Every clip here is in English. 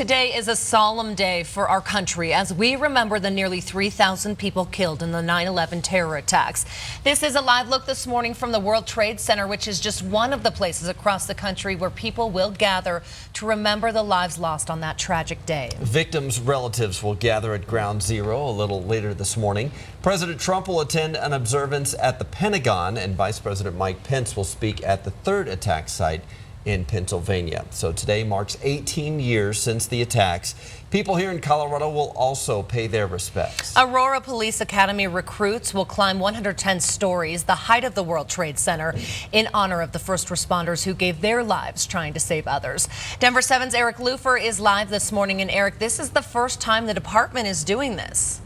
Today is a solemn day for our country as we remember the nearly 3,000 people killed in the 9/11 terror attacks. This is a live look this morning from the World Trade Center, which is just one of the places across the country where people will gather to remember the lives lost on that tragic day. Victims' relatives will gather at Ground Zero a little later this morning. President Trump will attend an observance at the Pentagon, and Vice President Mike Pence will speak at the third attack site in Pennsylvania. So today marks 18 years since the attacks. People here in Colorado will also pay their respects. Aurora Police Academy recruits will climb 110 stories, the height of the World Trade Center, in honor of the first responders who gave their lives trying to save others. Denver 7's Eric Lufer is live this morning. And Eric, this is the first time the department is doing this.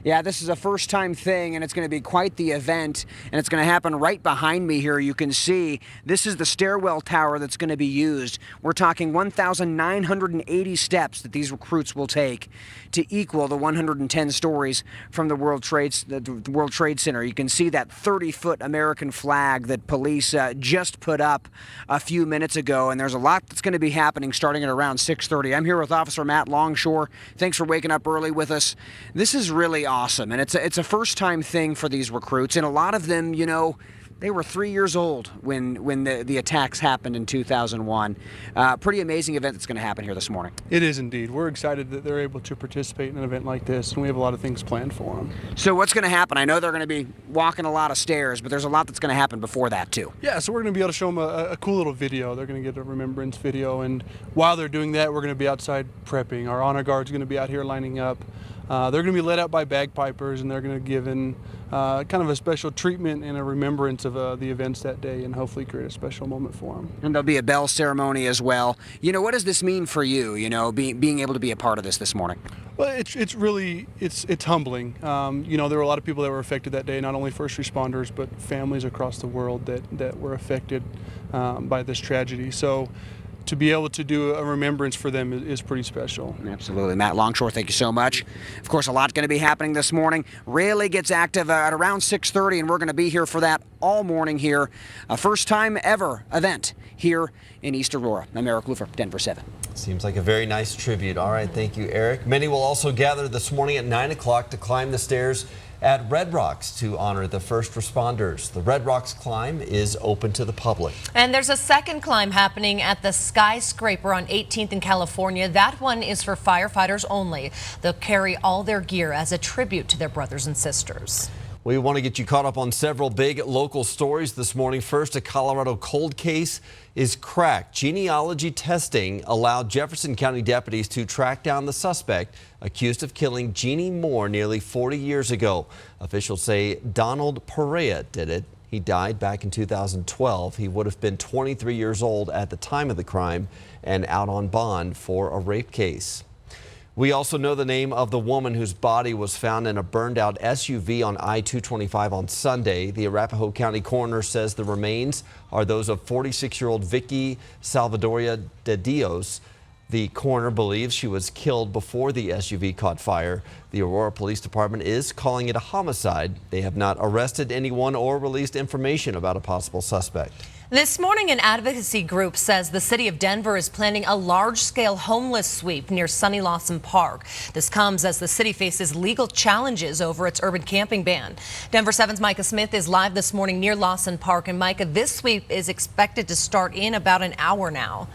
Yeah, this is a first-time thing, and it's going to be quite the event, and it's going to happen right behind me here. You can see this is the stairwell tower that's going to be used. We're talking 1,980 steps that these recruits will take to equal the 110 stories from the World Trade Center. You can see that 30-foot American flag that police just put up a few minutes ago, and there's a lot that's going to be happening starting at around 6:30. I'm here with Officer Matt Longshore. Thanks for waking up early with us. This is really awesome, and it's a first-time thing for these recruits, and a lot of them, you know, they were 3 years old when the attacks happened in 2001. Pretty amazing event that's going to happen here this morning. It is indeed. We're excited that they're able to participate in an event like this, and we have a lot of things planned for them. So what's going to happen? I know they're going to be walking a lot of stairs, but there's a lot that's going to happen before that too. Yeah, so we're going to be able to show them a cool little video. They're going to get a remembrance video, and while they're doing that, we're going to be outside prepping. Our honor guard's going to be out here lining up. They're going to be led out by bagpipers, and they're going to be given kind of a special treatment and a remembrance of the events that day, and hopefully create a special moment for them. And there'll be a bell ceremony as well. You know, what does this mean for you, you know, being able to be a part of this morning? Well, it's really humbling. You know, there were a lot of people that were affected that day, not only first responders, but families across the world that were affected by this tragedy. So to be able to do a remembrance for them is pretty special. Absolutely. Matt Longshore, thank you so much. Of course, a lot going to be happening this morning. Rally gets active at around 6:30, and we're going to be here for that all morning here. A first-time ever event here in East Aurora. I'm Eric Lufer, Denver 7. Seems like a very nice tribute. All right, thank you, Eric. Many will also gather this morning at 9 o'clock to climb the stairs at Red Rocks to honor the first responders. The Red Rocks climb is open to the public. And there's a second climb happening at the Skyscraper on 18th in California. That one is for firefighters only. They'll carry all their gear as a tribute to their brothers and sisters. We want to get you caught up on several big local stories this morning. First, a Colorado cold case is cracked. Genealogy testing allowed Jefferson County deputies to track down the suspect accused of killing Jeannie Moore nearly 40 years ago. Officials say Donald Perea did it. He died back in 2012. He would have been 23 years old at the time of the crime and out on bond for a rape case. We also know the name of the woman whose body was found in a burned out SUV on I-225 on Sunday. The Arapahoe County coroner says the remains are those of 46-year-old Vicky Salvadoria de Dios. The coroner believes she was killed before the SUV caught fire. The Aurora Police Department is calling it a homicide. They have not arrested anyone or released information about a possible suspect. This morning, an advocacy group says the city of Denver is planning a large-scale homeless sweep near Sonny Lawson Park. This comes as the city faces legal challenges over its urban camping ban. Denver 7's Micah Smith is live this morning near Lawson Park. And Micah, this sweep is expected to start in about an hour now.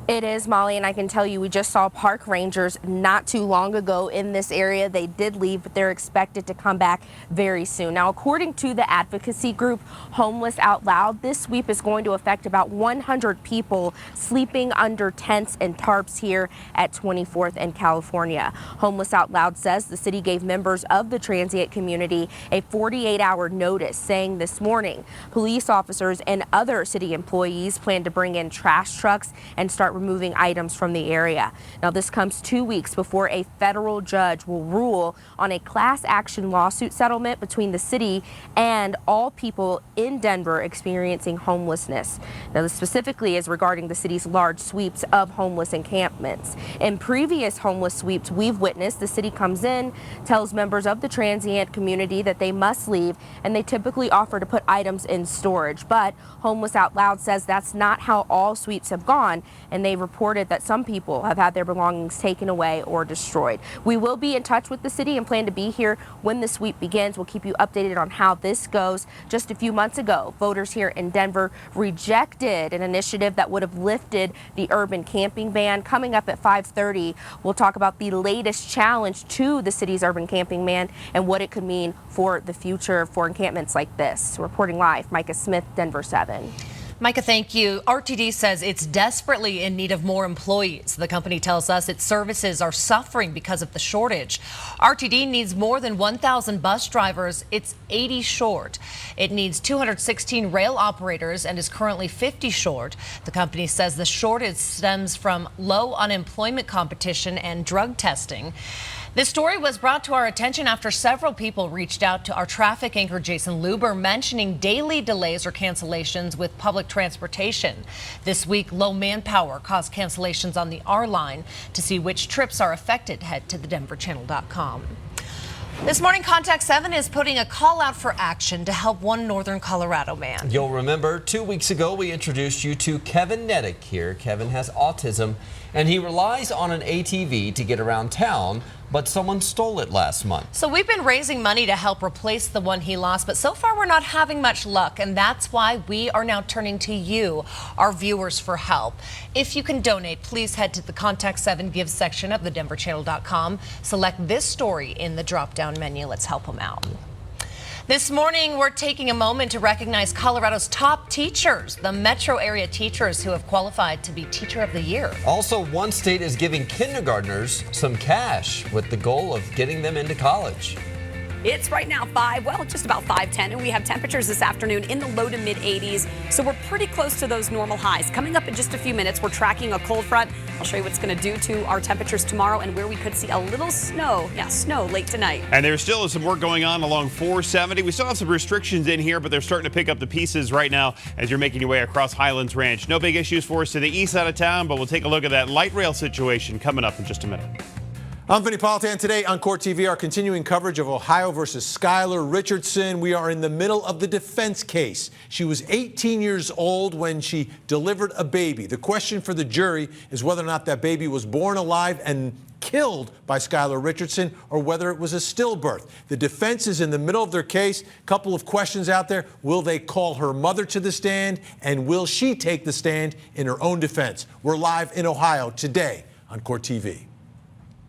It is, Molly, and I can tell you we just saw park rangers not too long ago in this area. They did leave, but they're expected to come back very soon. Now, according to the advocacy group Homeless Out Loud, this sweep is going to affect about 100 people sleeping under tents and tarps here at 24th and California. Homeless Out Loud says the city gave members of the transient community a 48-hour notice, saying this morning police officers and other city employees plan to bring in trash trucks and start start removing items from the area. Now, this comes 2 weeks before a federal judge will rule on a class action lawsuit settlement between the city and all people in Denver experiencing homelessness. Now, this specifically is regarding the city's large sweeps of homeless encampments. In previous homeless sweeps we've witnessed, the city comes in, tells members of the transient community that they must leave, and they typically offer to put items in storage. But Homeless Out Loud says that's not how all sweeps have gone, and they reported that some people have had their belongings taken away or destroyed. We will be in touch with the city and plan to be here when the sweep begins. We'll keep you updated on how this goes. Just a few months ago, voters here in Denver rejected an initiative that would have lifted the urban camping ban. Coming up at 5:30, we'll talk about the latest challenge to the city's urban camping ban and what it could mean for the future for encampments like this. Reporting live, Micah Smith, Denver 7. Micah, thank you. RTD says it's desperately in need of more employees. The company tells us its services are suffering because of the shortage. RTD needs more than 1,000 bus drivers. It's 80 short. It needs 216 rail operators and is currently 50 short. The company says the shortage stems from low unemployment competition and drug testing. This story was brought to our attention after several people reached out to our traffic anchor Jason Luber mentioning daily delays or cancellations with public transportation. This week, low manpower caused cancellations on the R line. To see which trips are affected, head to thedenverchannel.com. This morning, Contact 7 is putting a call out for action to help one northern Colorado man. You'll remember 2 weeks ago we introduced you to Kevin Nedick here. Kevin has autism and he relies on an ATV to get around town, but someone stole it last month. So we've been raising money to help replace the one he lost, but so far we're not having much luck, and that's why we are now turning to you, our viewers, for help. If you can donate, please head to the Contact 7 Give section of thedenverchannel.com. Select this story in the drop-down menu. Let's help him out. This morning, we're taking a moment to recognize Colorado's top teachers, the metro area teachers who have qualified to be Teacher of the Year. Also, one state is giving kindergartners some cash with the goal of getting them into college. It's right now just about 5:10, and we have temperatures this afternoon in the low to mid 80s, so we're pretty close to those normal highs. Coming up in just a few minutes, we're tracking a cold front. I'll show you what's going to do to our temperatures tomorrow and where we could see a little snow. Yeah, snow late tonight. And there still is some work going on along 470. We still have some restrictions in here, but they're starting to pick up the pieces right now as you're making your way across Highlands Ranch. No big issues for us to the east side of town, but we'll take a look at that light rail situation coming up in just a minute. I'm Vinny Politan. Today on Court TV, our continuing coverage of Ohio versus Skylar Richardson. We are in the middle of the defense case. She was 18 years old when she delivered a baby. The question for the jury is whether or not that baby was born alive and killed by Skylar Richardson or whether it was a stillbirth. The defense is in the middle of their case. Couple of questions out there. Will they call her mother to the stand, and will she take the stand in her own defense? We're live in Ohio today on Court TV.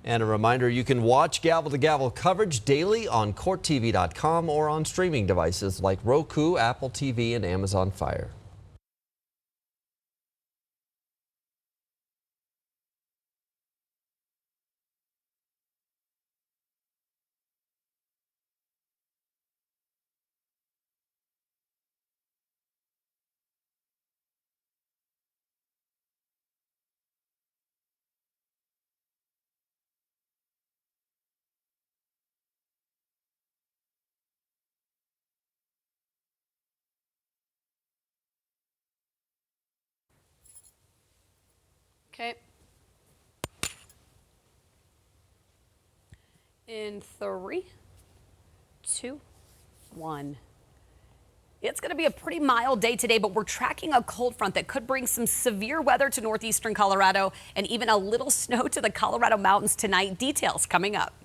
And a reminder, you can watch Gavel to Gavel coverage daily on CourtTV.com or on streaming devices like Roku, Apple TV, and Amazon Fire. Okay. In 3, 2, 1. It's going to be a pretty mild day today, but we're tracking a cold front that could bring some severe weather to northeastern Colorado and even a little snow to the Colorado mountains tonight. Details coming up.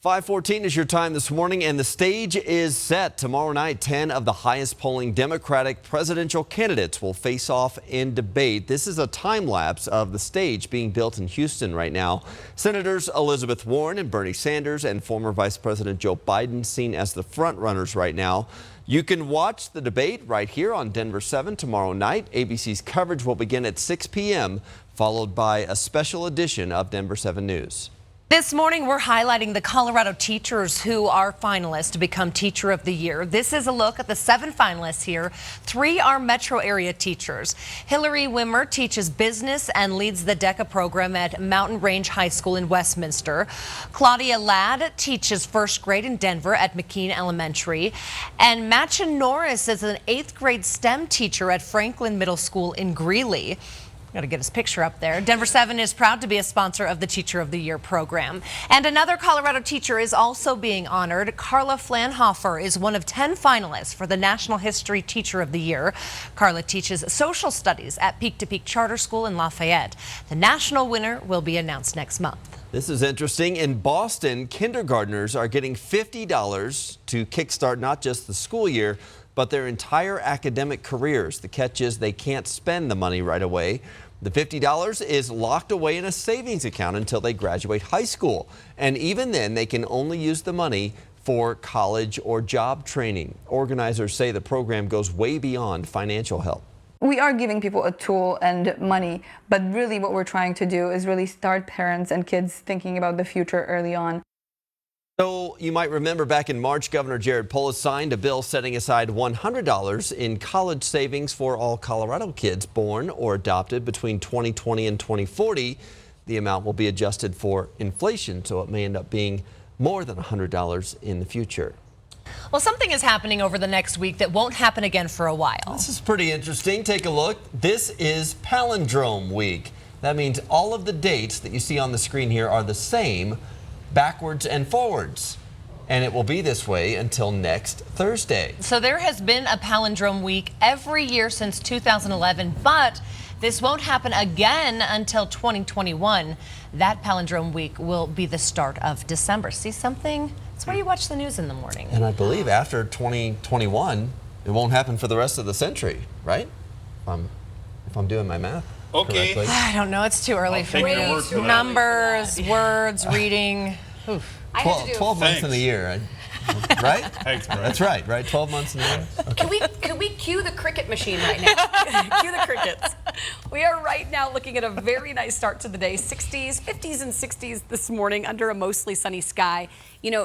5:14 is your time this morning, and the stage is set. Tomorrow night, 10 of the highest polling Democratic presidential candidates will face off in debate. This is a time lapse of the stage being built in Houston right now. Senators Elizabeth Warren and Bernie Sanders and former Vice President Joe Biden seen as the front runners right now. You can watch the debate right here on Denver 7 tomorrow night. ABC's coverage will begin at 6 p.m., followed by a special edition of Denver 7 News. This morning, we're highlighting the Colorado teachers who are finalists to become Teacher of the Year. This is a look at the 7 finalists here. 3 are metro area teachers. Hillary Wimmer teaches business and leads the DECA program at Mountain Range High School in Westminster. Claudia Ladd teaches first grade in Denver at McKean Elementary. And Machen Norris is an 8th grade STEM teacher at Franklin Middle School in Greeley. Got to get his picture up there. Denver 7 is proud to be a sponsor of the Teacher of the Year program. And another Colorado teacher is also being honored. Carla Flanhofer is one of 10 finalists for the National History Teacher of the Year. Carla teaches social studies at Peak to Peak Charter School in Lafayette. The national winner will be announced next month. This is interesting. In Boston, kindergartners are getting $50 to kickstart not just the school year, but their entire academic careers. The catch is they can't spend the money right away. The $50 is locked away in a savings account until they graduate high school. And even then, they can only use the money for college or job training. Organizers say the program goes way beyond financial help. We are giving people a tool and money, but really what we're trying to do is really start parents and kids thinking about the future early on. So you might remember back in March, Governor Jared Polis signed a bill setting aside $100 in college savings for all Colorado kids born or adopted between 2020 and 2040. The amount will be adjusted for inflation, so it may end up being more than $100 in the future. Well, something is happening over the next week that won't happen again for a while. This is pretty interesting. Take a look. This is Palindrome Week. That means all of the dates that you see on the screen here are the same, backwards and forwards. And it will be this way until next Thursday. So there has been a Palindrome Week every year since 2011, but this won't happen again until 2021. That Palindrome Week will be the start of December. See something? It's where you watch the news in the morning. And I believe after 2021, it won't happen for the rest of the century, right? If I'm doing my math correctly. I don't know. It's too early for me. Numbers, words, reading. Oof. 12 months in the year, right? Thanks, bro. That's right, 12 months in the year. Okay. Can we cue the cricket machine right now? Cue the crickets. We are right now looking at a very nice start to the day. 60s, 50s, and 60s this morning under a mostly sunny sky. You know,